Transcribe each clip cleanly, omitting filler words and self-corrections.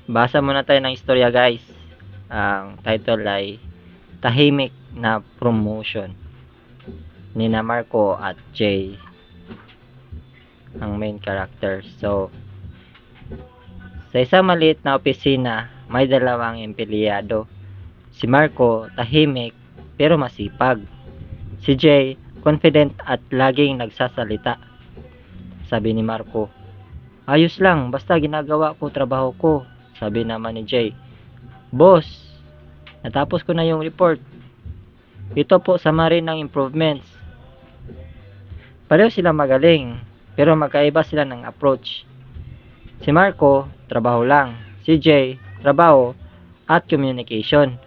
Basa muna tayo ng istorya guys. Ang title ay Tahimik na Promotion. Nina Marco at Jay ang main character. So, sa isang maliit na opisina, may dalawang empleyado. Si Marco, tahimik pero masipag. Si Jay, confident at laging nagsasalita. Sabi ni Marco, "Ayos lang, basta ginagawa ko trabaho ko." Sabi naman ni Jay, "Boss, natapos ko na yung report. Ito po summary ng improvements." Pareho silang magaling, pero magkaiba sila ng approach. Si Marco, trabaho lang. Si Jay, trabaho at communication.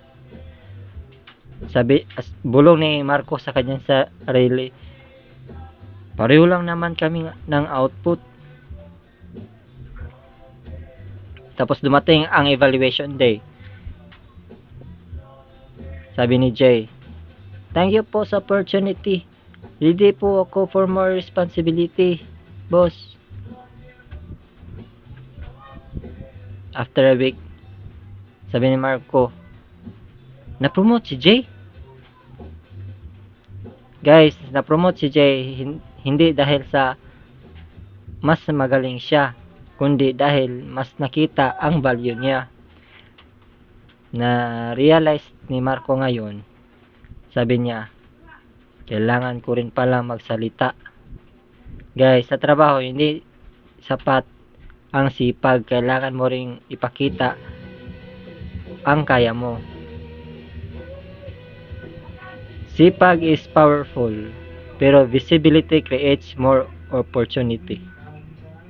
Bulong ni Marco sa kanyang sarili, "Pareho lang naman kami ng output." Tapos dumating ang evaluation day. Sabi ni Jay, "Thank you po sa opportunity. Ready po ako for more responsibility, boss." After a week, sabi ni Marco, "Na-promote si Jay?" Guys, na-promote si Jay hindi dahil sa mas magaling siya, kundi dahil mas nakita ang value niya. Na-realize ni Marco ngayon, sabi niya, kailangan ko rin pala magsalita. Guys, sa trabaho, hindi sapat ang sipag. Kailangan mo ring ipakita ang kaya mo. Sipag is powerful, pero visibility creates more opportunity.